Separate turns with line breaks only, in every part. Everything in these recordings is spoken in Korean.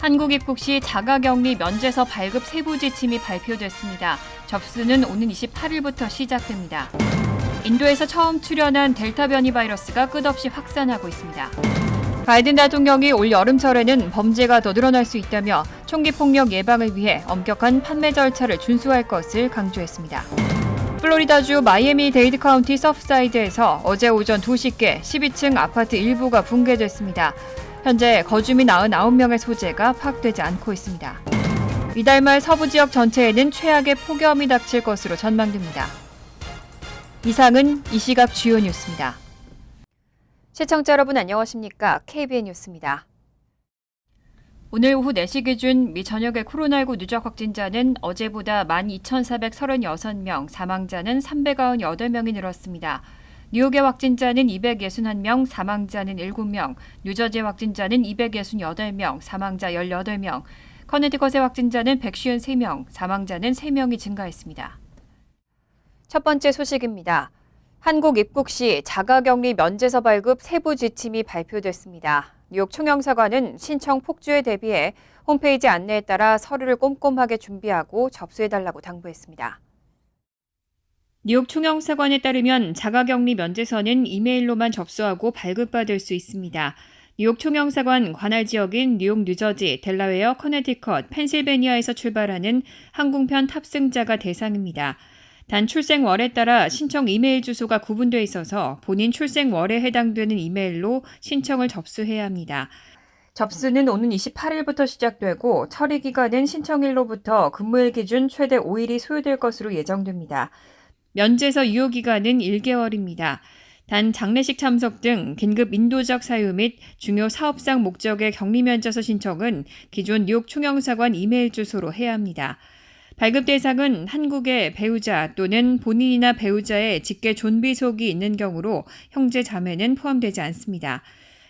한국 입국 시 자가격리 면제서 발급 세부 지침이 발표됐습니다. 접수는 오는 28일부터 시작됩니다. 인도에서 처음 출현한 델타 변이 바이러스가 끝없이 확산하고 있습니다. 바이든 대통령이 올 여름철에는 범죄가 더 늘어날 수 있다며 총기 폭력 예방을 위해 엄격한 판매 절차를 준수할 것을 강조했습니다. 플로리다주 마이애미 데이드 카운티 서프사이드에서 어제 오전 2시께 12층 아파트 일부가 붕괴됐습니다. 현재 거주민 99명의 소재가 파악되지 않고 있습니다. 이달 말 서부 지역 전체에는 최악의 폭염이 닥칠 것으로 전망됩니다. 이상은 이 시각 주요 뉴스입니다. 시청자 여러분 안녕하십니까? KBN 뉴스입니다. 오늘 오후 4시 기준 미 전역의 코로나19 누적 확진자는 어제보다 12,436명, 사망자는 398명이 늘었습니다. 뉴욕의 확진자는 261명, 사망자는 7명, 뉴저지의 확진자는 268명, 사망자 18명, 커네티컷의 확진자는 153명, 사망자는 3명이 증가했습니다. 첫 번째 소식입니다. 한국 입국 시 자가격리 면제서 발급 세부 지침이 발표됐습니다. 뉴욕 총영사관은 신청 폭주에 대비해 홈페이지 안내에 따라 서류를 꼼꼼하게 준비하고 접수해달라고 당부했습니다. 뉴욕 총영사관에 따르면 자가격리 면제서는 이메일로만 접수하고 발급받을 수 있습니다. 뉴욕 총영사관 관할 지역인 뉴욕, 뉴저지, 델라웨어, 커네티컷, 펜실베니아에서 출발하는 항공편 탑승자가 대상입니다. 단 출생월에 따라 신청 이메일 주소가 구분돼 있어서 본인 출생월에 해당되는 이메일로 신청을 접수해야 합니다. 접수는 오는 28일부터 시작되고 처리 기간은 신청일로부터 근무일 기준 최대 5일이 소요될 것으로 예정됩니다. 면제서 유효 기간은 1개월입니다. 단 장례식 참석 등 긴급 인도적 사유 및 중요 사업상 목적의 격리 면제서 신청은 기존 뉴욕 총영사관 이메일 주소로 해야 합니다. 발급 대상은 한국의 배우자 또는 본인이나 배우자의 직계 존비속이 있는 경우로 형제 자매는 포함되지 않습니다.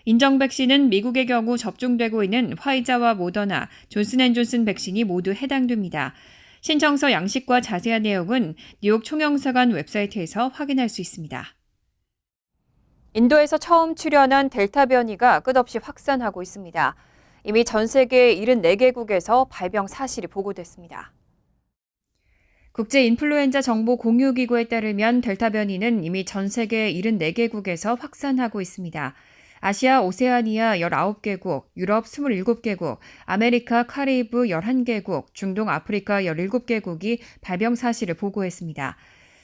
인정 백신은 미국의 경우 접종되고 있는 화이자와 모더나, 존슨앤존슨 백신이 모두 해당됩니다. 신청서 양식과 자세한 내용은 뉴욕 총영사관 웹사이트에서 확인할 수 있습니다. 인도에서 처음 출현한 델타 변이가 끝없이 확산하고 있습니다. 이미 전 세계 74개국에서 발병 사실이 보고됐습니다. 국제인플루엔자 정보 공유기구에 따르면 델타 변이는 이미 전 세계 74개국에서 확산하고 있습니다. 아시아, 오세아니아 19개국, 유럽 27개국, 아메리카, 카리브 11개국, 중동, 아프리카 17개국이 발병 사실을 보고했습니다.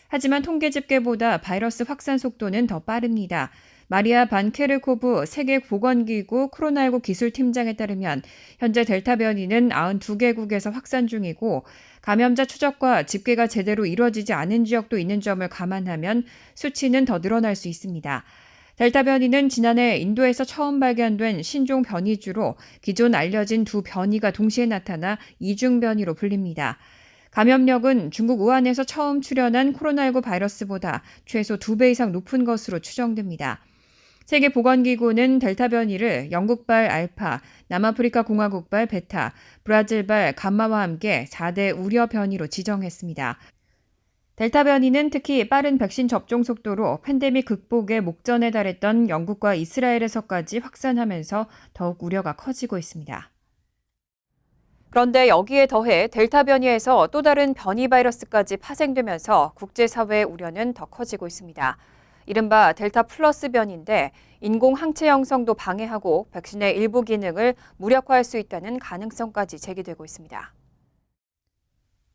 하지만 통계 집계보다 바이러스 확산 속도는 더 빠릅니다. 마리아 반 케르코브 세계보건기구 코로나19 기술팀장에 따르면 현재 델타 변이는 92개국에서 확산 중이고 감염자 추적과 집계가 제대로 이루어지지 않은 지역도 있는 점을 감안하면 수치는 더 늘어날 수 있습니다. 델타 변이는 지난해 인도에서 처음 발견된 신종 변이주로 기존 알려진 두 변이가 동시에 나타나 이중 변이로 불립니다. 감염력은 중국 우한에서 처음 출현한 코로나19 바이러스보다 최소 2배 이상 높은 것으로 추정됩니다. 세계보건기구는 델타 변이를 영국발 알파, 남아프리카 공화국발 베타, 브라질발 감마와 함께 4대 우려 변이로 지정했습니다. 델타 변이는 특히 빠른 백신 접종 속도로 팬데믹 극복의 목전에 달했던 영국과 이스라엘에서까지 확산하면서 더욱 우려가 커지고 있습니다. 그런데 여기에 더해 델타 변이에서 또 다른 변이 바이러스까지 파생되면서 국제사회의 우려는 더 커지고 있습니다. 이른바 델타 플러스 변이인데 인공 항체 형성도 방해하고 백신의 일부 기능을 무력화할 수 있다는 가능성까지 제기되고 있습니다.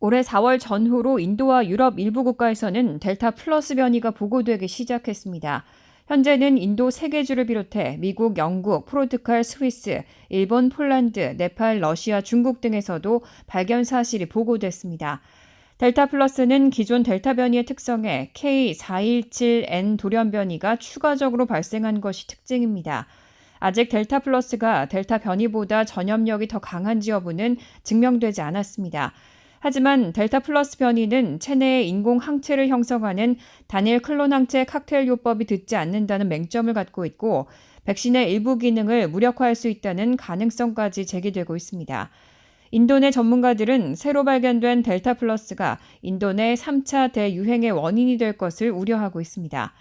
올해 4월 전후로 인도와 유럽 일부 국가에서는 델타 플러스 변이가 보고되기 시작했습니다. 현재는 인도 3개 주를 비롯해 미국, 영국, 포르투갈, 스위스, 일본, 폴란드, 네팔, 러시아, 중국 등에서도 발견 사실이 보고됐습니다. 델타 플러스는 기존 델타 변이의 특성에 K417N 돌연 변이가 추가적으로 발생한 것이 특징입니다. 아직 델타 플러스가 델타 변이보다 전염력이 더 강한지 여부는 증명되지 않았습니다. 하지만 델타 플러스 변이는 체내에 인공 항체를 형성하는 단일 클론 항체 칵테일 요법이 듣지 않는다는 맹점을 갖고 있고 백신의 일부 기능을 무력화할 수 있다는 가능성까지 제기되고 있습니다. 인도 내 전문가들은 새로 발견된 델타 플러스가 인도 내 3차 대유행의 원인이 될 것을 우려하고 있습니다.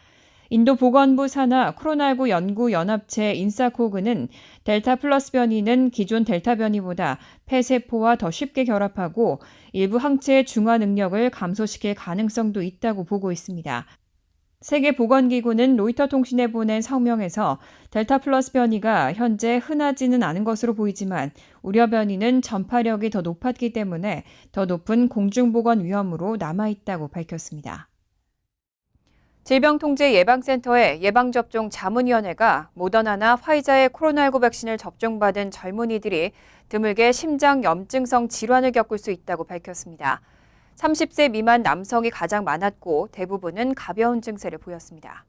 인도 보건부 산하 코로나19 연구 연합체 인사코그는 델타 플러스 변이는 기존 델타 변이보다 폐세포와 더 쉽게 결합하고 일부 항체의 중화 능력을 감소시킬 가능성도 있다고 보고 있습니다. 세계보건기구는 로이터 통신에 보낸 성명에서 델타 플러스 변이가 현재 흔하지는 않은 것으로 보이지만 우려 변이는 전파력이 더 높았기 때문에 더 높은 공중보건 위험으로 남아있다고 밝혔습니다. 질병통제예방센터의 예방접종 자문위원회가 모더나나 화이자의 코로나19 백신을 접종받은 젊은이들이 드물게 심장염증성 질환을 겪을 수 있다고 밝혔습니다. 30세 미만 남성이 가장 많았고 대부분은 가벼운 증세를 보였습니다.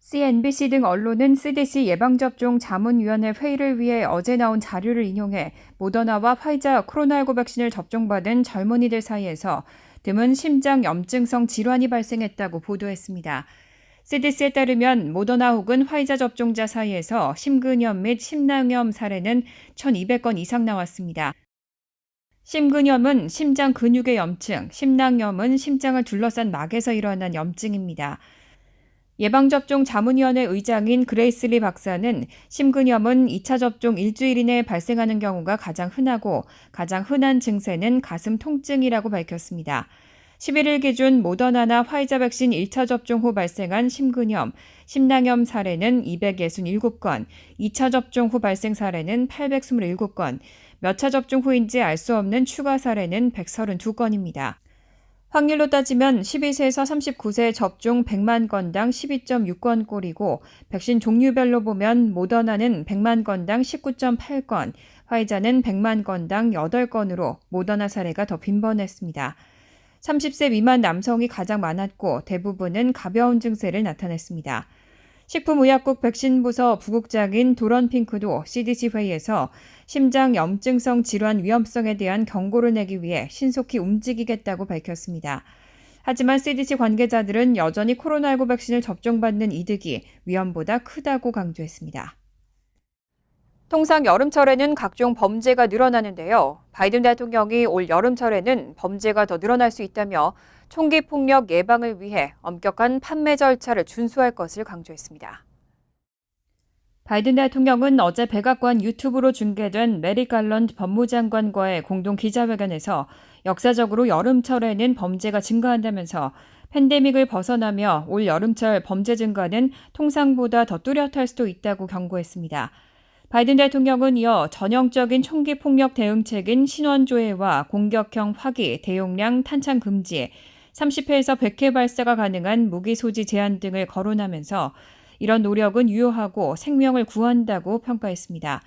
CNBC 등 언론은 CDC 예방접종 자문위원회 회의를 위해 어제 나온 자료를 인용해 모더나와 화이자 코로나19 백신을 접종받은 젊은이들 사이에서 드문 심장염증성 질환이 발생했다고 보도했습니다. CDC에 따르면 모더나 혹은 화이자 접종자 사이에서 심근염 및 심낭염 사례는 1,200건 이상 나왔습니다. 심근염은 심장 근육의 염증, 심낭염은 심장을 둘러싼 막에서 일어난 염증입니다. 예방접종 자문위원회 의장인 그레이슬리 박사는 심근염은 2차 접종 일주일 이내에 발생하는 경우가 가장 흔하고 가장 흔한 증세는 가슴 통증이라고 밝혔습니다. 11일 기준 모더나나 화이자 백신 1차 접종 후 발생한 심근염, 심낭염 사례는 267건, 2차 접종 후 발생 사례는 827건, 몇 차 접종 후인지 알 수 없는 추가 사례는 132건입니다. 확률로 따지면 12세에서 39세 접종 100만 건당 12.6건꼴이고 백신 종류별로 보면 모더나는 100만 건당 19.8건, 화이자는 100만 건당 8건으로 모더나 사례가 더 빈번했습니다. 30세 미만 남성이 가장 많았고 대부분은 가벼운 증세를 나타냈습니다. 식품의약국 백신부서 부국장인 도런 핑크도 CDC 회의에서 심장염증성 질환 위험성에 대한 경고를 내기 위해 신속히 움직이겠다고 밝혔습니다. 하지만 CDC 관계자들은 여전히 코로나19 백신을 접종받는 이득이 위험보다 크다고 강조했습니다. 통상 여름철에는 각종 범죄가 늘어나는데요. 바이든 대통령이 올 여름철에는 범죄가 더 늘어날 수 있다며 총기 폭력 예방을 위해 엄격한 판매 절차를 준수할 것을 강조했습니다. 바이든 대통령은 어제 백악관 유튜브로 중계된 메릭 갈런트 법무장관과의 공동 기자회견에서 역사적으로 여름철에는 범죄가 증가한다면서 팬데믹을 벗어나며 올 여름철 범죄 증가는 통상보다 더 뚜렷할 수도 있다고 경고했습니다. 바이든 대통령은 이어 전형적인 총기 폭력 대응책인 신원조회와 공격형 화기, 대용량 탄창 금지, 30회에서 100회 발사가 가능한 무기 소지 제한 등을 거론하면서 이런 노력은 유효하고 생명을 구한다고 평가했습니다.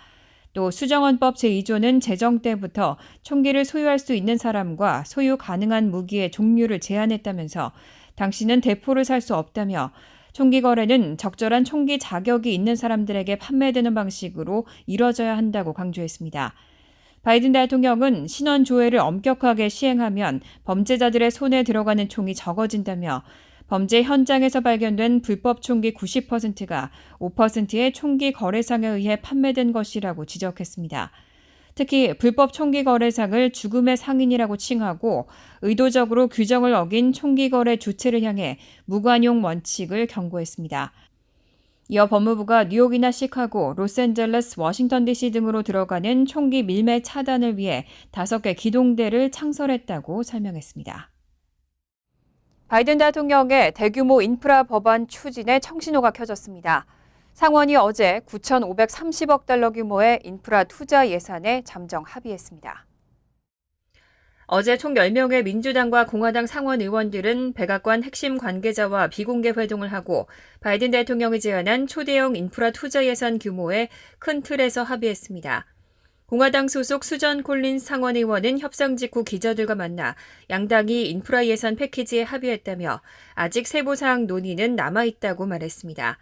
또 수정헌법 제2조는 제정 때부터 총기를 소유할 수 있는 사람과 소유 가능한 무기의 종류를 제한했다면서 당신은 대포를 살 수 없다며 총기 거래는 적절한 총기 자격이 있는 사람들에게 판매되는 방식으로 이뤄져야 한다고 강조했습니다. 바이든 대통령은 신원 조회를 엄격하게 시행하면 범죄자들의 손에 들어가는 총이 적어진다며 범죄 현장에서 발견된 불법 총기 90%가 5%의 총기 거래상에 의해 판매된 것이라고 지적했습니다. 특히 불법 총기 거래상을 죽음의 상인이라고 칭하고 의도적으로 규정을 어긴 총기 거래 주체를 향해 무관용 원칙을 경고했습니다. 이어 법무부가 뉴욕이나 시카고, 로스앤젤레스, 워싱턴 DC 등으로 들어가는 총기 밀매 차단을 위해 5개 기동대를 창설했다고 설명했습니다. 바이든 대통령의 대규모 인프라 법안 추진에 청신호가 켜졌습니다. 상원이 어제 9,530억 달러 규모의 인프라 투자 예산에 잠정 합의했습니다. 어제 총 10명의 민주당과 공화당 상원 의원들은 백악관 핵심 관계자와 비공개 회동을 하고 바이든 대통령이 제안한 초대형 인프라 투자 예산 규모의 큰 틀에서 합의했습니다. 공화당 소속 수전 콜린스 상원 의원은 협상 직후 기자들과 만나 양당이 인프라 예산 패키지에 합의했다며 아직 세부 사항 논의는 남아있다고 말했습니다.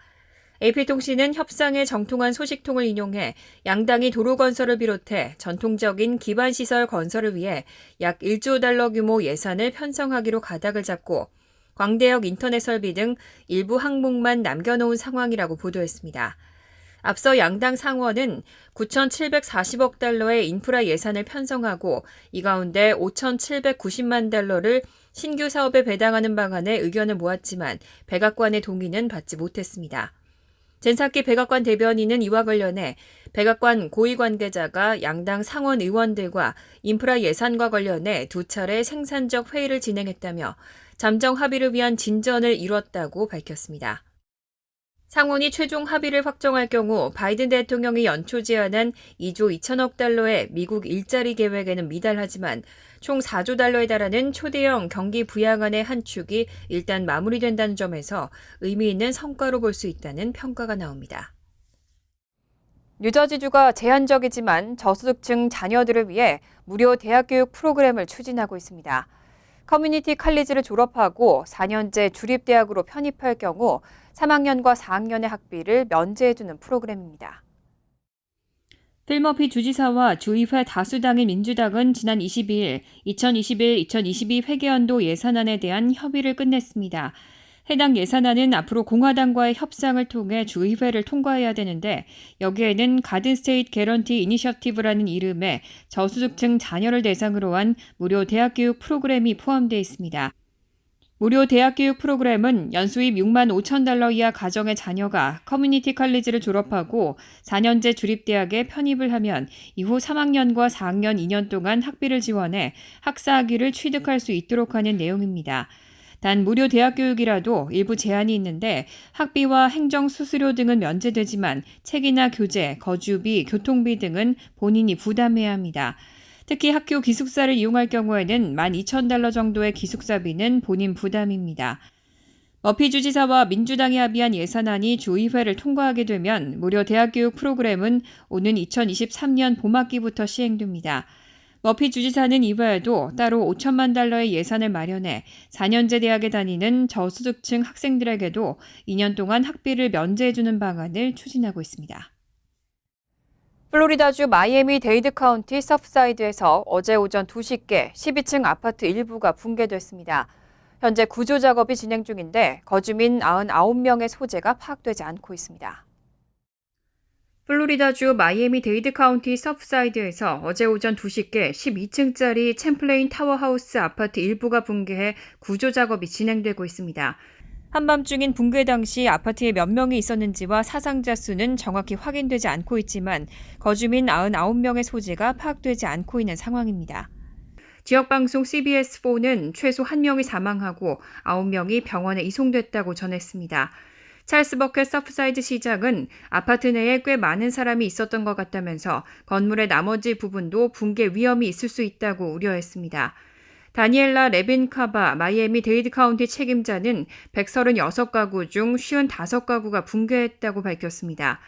AP통신은 협상의 정통한 소식통을 인용해 양당이 도로 건설을 비롯해 전통적인 기반시설 건설을 위해 약 1조 달러 규모 예산을 편성하기로 가닥을 잡고 광대역 인터넷 설비 등 일부 항목만 남겨놓은 상황이라고 보도했습니다. 앞서 양당 상원은 9,740억 달러의 인프라 예산을 편성하고 이 가운데 5,790만 달러를 신규 사업에 배당하는 방안에 의견을 모았지만 백악관의 동의는 받지 못했습니다. 젠사키 백악관 대변인은 이와 관련해 백악관 고위 관계자가 양당 상원 의원들과 인프라 예산과 관련해 두 차례 생산적 회의를 진행했다며 잠정 합의를 위한 진전을 이뤘다고 밝혔습니다. 상원이 최종 합의를 확정할 경우 바이든 대통령이 연초 제안한 2조 2천억 달러의 미국 일자리 계획에는 미달하지만 총 4조 달러에 달하는 초대형 경기 부양안의 한 축이 일단 마무리된다는 점에서 의미 있는 성과로 볼 수 있다는 평가가 나옵니다. 뉴저지주가 제한적이지만 저소득층 자녀들을 위해 무료 대학교육 프로그램을 추진하고 있습니다. 커뮤니티 칼리지를 졸업하고 4년제 주립대학으로 편입할 경우 3학년과 4학년의 학비를 면제해주는 프로그램입니다. 필 머피 주지사와 주의회 다수당의 민주당은 지난 22일 2021-2022 회계연도 예산안에 대한 협의를 끝냈습니다. 해당 예산안은 앞으로 공화당과의 협상을 통해 주의회를 통과해야 되는데 여기에는 가든 스테이트 개런티 이니셔티브라는 이름의 저소득층 자녀를 대상으로 한 무료 대학교육 프로그램이 포함되어 있습니다. 무료 대학교육 프로그램은 연수입 6만 5천 달러 이하 가정의 자녀가 커뮤니티 칼리지를 졸업하고 4년제 주립대학에 편입을 하면 이후 3학년과 4학년 2년 동안 학비를 지원해 학사학위를 취득할 수 있도록 하는 내용입니다. 단 무료 대학 교육이라도 일부 제한이 있는데 학비와 행정 수수료 등은 면제되지만 책이나 교재, 거주비, 교통비 등은 본인이 부담해야 합니다. 특히 학교 기숙사를 이용할 경우에는 12,000달러 정도의 기숙사비는 본인 부담입니다. 머피 주지사와 민주당이 합의한 예산안이 주의회를 통과하게 되면 무료 대학교육 프로그램은 오는 2023년 봄학기부터 시행됩니다. 머피 주지사는 이외에도 따로 5천만 달러의 예산을 마련해 4년제 대학에 다니는 저소득층 학생들에게도 2년 동안 학비를 면제해주는 방안을 추진하고 있습니다. 플로리다주 마이애미 데이드 카운티 서프사이드에서 어제 오전 2시께 12층 아파트 일부가 붕괴됐습니다. 현재 구조 작업이 진행 중인데 거주민 99명의 소재가 파악되지 않고 있습니다. 플로리다주 마이애미 데이드 카운티 서프사이드에서 어제 오전 2시께 12층짜리 챔플레인 타워하우스 아파트 일부가 붕괴해 구조 작업이 진행되고 있습니다. 한밤중인 붕괴 당시 아파트에 몇 명이 있었는지와 사상자 수는 정확히 확인되지 않고 있지만 거주민 99명의 소재가 파악되지 않고 있는 상황입니다. 지역방송 CBS4는 최소 1명이 사망하고 9명이 병원에 이송됐다고 전했습니다. 찰스 버켓 서프사이드 시장은 아파트 내에 꽤 많은 사람이 있었던 것 같다면서 건물의 나머지 부분도 붕괴 위험이 있을 수 있다고 우려했습니다. 다니엘라 레빈카바 마이애미 데이드 카운티 책임자는 136가구 중 55가구가 붕괴했다고 밝혔습니다.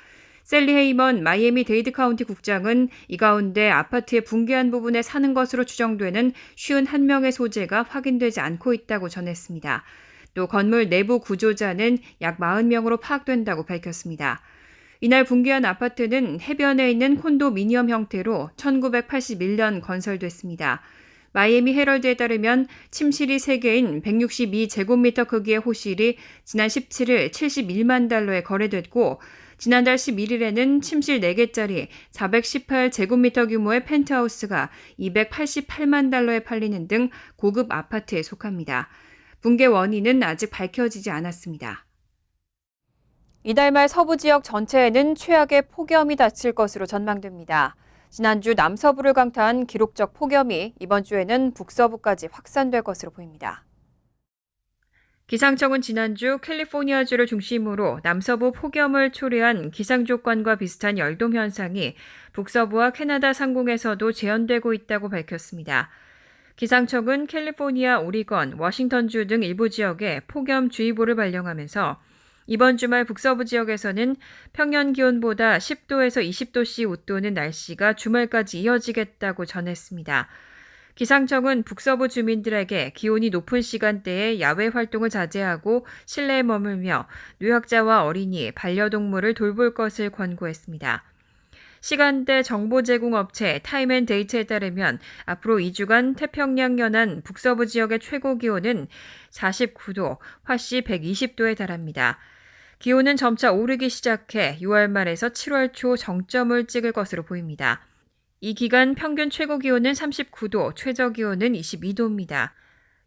셀리 헤이먼 마이애미 데이드 카운티 국장은 이 가운데 아파트의 붕괴한 부분에 사는 것으로 추정되는 51명의 소재가 확인되지 않고 있다고 전했습니다. 또 건물 내부 구조자는 약 40명으로 파악된다고 밝혔습니다. 이날 붕괴한 아파트는 해변에 있는 콘도미니엄 형태로 1981년 건설됐습니다. 마이애미 헤럴드에 따르면 침실이 3개인 162제곱미터 크기의 호실이 지난 17일 71만 달러에 거래됐고 지난달 11일에는 침실 4개짜리 418제곱미터 규모의 펜트하우스가 288만 달러에 팔리는 등 고급 아파트에 속합니다. 붕괴 원인은 아직 밝혀지지 않았습니다. 이달 말 서부 지역 전체에는 최악의 폭염이 닥칠 것으로 전망됩니다. 지난주 남서부를 강타한 기록적 폭염이 이번 주에는 북서부까지 확산될 것으로 보입니다. 기상청은 지난주 캘리포니아주를 중심으로 남서부 폭염을 초래한 기상조건과 비슷한 열돔 현상이 북서부와 캐나다 상공에서도 재현되고 있다고 밝혔습니다. 기상청은 캘리포니아, 오리건, 워싱턴주 등 일부 지역에 폭염주의보를 발령하면서 이번 주말 북서부 지역에서는 평년 기온보다 10도에서 20도씨 웃도는 날씨가 주말까지 이어지겠다고 전했습니다. 기상청은 북서부 주민들에게 기온이 높은 시간대에 야외 활동을 자제하고 실내에 머물며 노약자와 어린이, 반려동물을 돌볼 것을 권고했습니다. 시간대 정보 제공 업체 타임앤데이트에 따르면 앞으로 2주간 태평양 연안 북서부 지역의 최고 기온은 49도, 화씨 120도에 달합니다. 기온은 점차 오르기 시작해 6월 말에서 7월 초 정점을 찍을 것으로 보입니다. 이 기간 평균 최고 기온은 39도, 최저 기온은 22도입니다.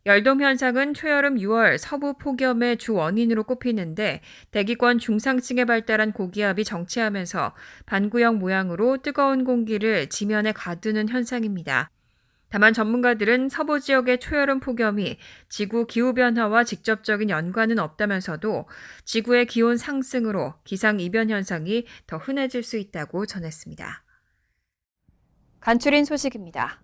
열돔 현상은 초여름 6월 서부 폭염의 주 원인으로 꼽히는데 대기권 중상층에 발달한 고기압이 정체하면서 반구형 모양으로 뜨거운 공기를 지면에 가두는 현상입니다. 다만 전문가들은 서부 지역의 초여름 폭염이 지구 기후변화와 직접적인 연관은 없다면서도 지구의 기온 상승으로 기상이변 현상이 더 흔해질 수 있다고 전했습니다. 간추린 소식입니다.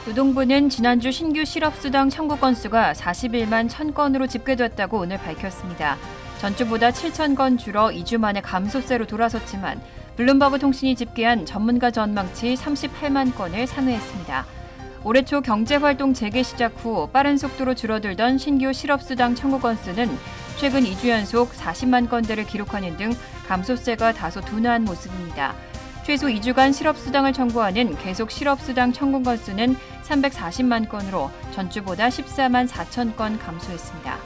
노동부는 지난주 신규 실업수당 청구 건수가 41만 1,000건으로 집계됐다고 오늘 밝혔습니다. 전주보다 7,000건 줄어 2주 만에 감소세로 돌아섰지만 블룸버그 통신이 집계한 전문가 전망치 38만 건을 상회했습니다. 올해 초 경제활동 재개 시작 후 빠른 속도로 줄어들던 신규 실업수당 청구 건수는 최근 2주 연속 40만 건대를 기록하는 등 감소세가 다소 둔화한 모습입니다. 최소 2주간 실업수당을 청구하는 계속 실업수당 청구 건수는 340만 건으로 전주보다 14만 4천 건 감소했습니다.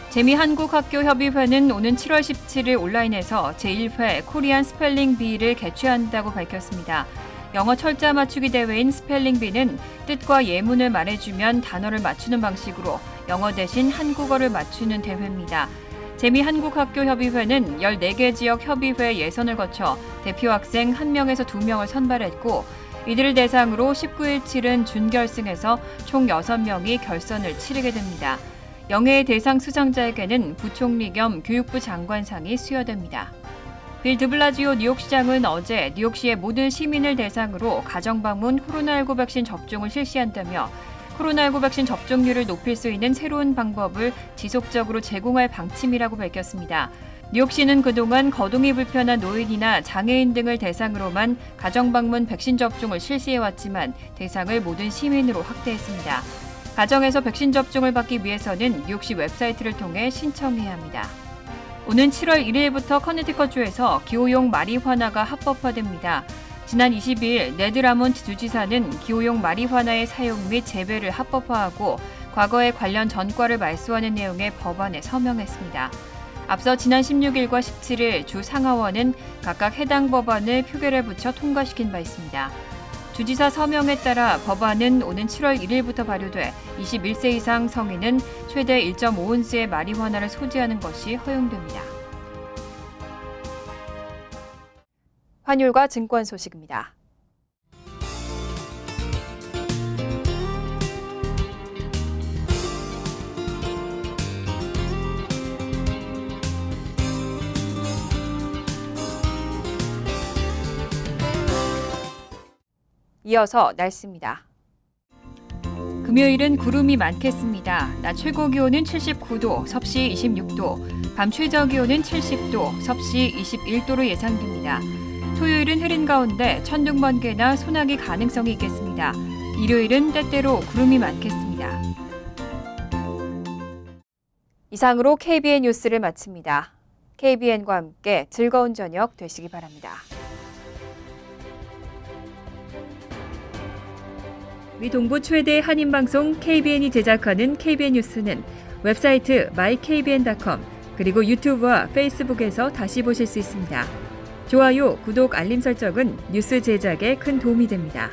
재미한국학교협의회는 오는 7월 17일 온라인에서 제1회 코리안 스펠링 비를 개최한다고 밝혔습니다. 영어 철자 맞추기 대회인 스펠링 비는 뜻과 예문을 말해주면 단어를 맞추는 방식으로 영어 대신 한국어를 맞추는 대회입니다. 재미한국학교협의회는 14개 지역 협의회 예선을 거쳐 대표 학생 1명에서 2명을 선발했고 이들을 대상으로 19일 치른 준결승에서 총 6명이 결선을 치르게 됩니다. 영예의 대상 수상자에게는 부총리 겸 교육부 장관상이 수여됩니다. 빌 드블라지오 뉴욕시장은 어제 뉴욕시의 모든 시민을 대상으로 가정방문 코로나19 백신 접종을 실시한다며 코로나19 백신 접종률을 높일 수 있는 새로운 방법을 지속적으로 제공할 방침이라고 밝혔습니다. 뉴욕시는 그동안 거동이 불편한 노인이나 장애인 등을 대상으로만 가정방문 백신 접종을 실시해왔지만 대상을 모든 시민으로 확대했습니다. 가정에서 백신 접종을 받기 위해서는 뉴욕시 웹사이트를 통해 신청해야 합니다. 오는 7월 1일부터 커네티컷주에서 기호용 마리화나가 합법화됩니다. 지난 22일 네드 라몬트 주지사는 기호용 마리화나의 사용 및 재배를 합법화하고 과거에 관련 전과를 말소하는 내용의 법안에 서명했습니다. 앞서 지난 16일과 17일 주 상하원은 각각 해당 법안을 표결에 붙여 통과시킨 바 있습니다. 주지사 서명에 따라 법안은 오는 7월 1일부터 발효돼 21세 이상 성인은 최대 1.5온스의 마리화나를 소지하는 것이 허용됩니다. 환율과 증권 소식입니다. 이어서 날씨입니다. 금요일은 구름이 많겠습니다. 낮 최고 기온은 79도, 섭씨 26도, 밤 최저 기온은 70도, 섭씨 21도로 예상됩니다. 토요일은 흐린 가운데 천둥 번개나 소나기 가능성이 있겠습니다. 일요일은 때때로 구름이 많겠습니다. 이상으로 KBN 뉴스를 마칩니다. KBN과 함께 즐거운 저녁 되시기 바랍니다. 미 동부 최대 한인방송 KBN이 제작하는 KBN 뉴스는 웹사이트 mykbn.com 그리고 유튜브와 페이스북에서 다시 보실 수 있습니다. 좋아요, 구독, 알림 설정은 뉴스 제작에 큰 도움이 됩니다.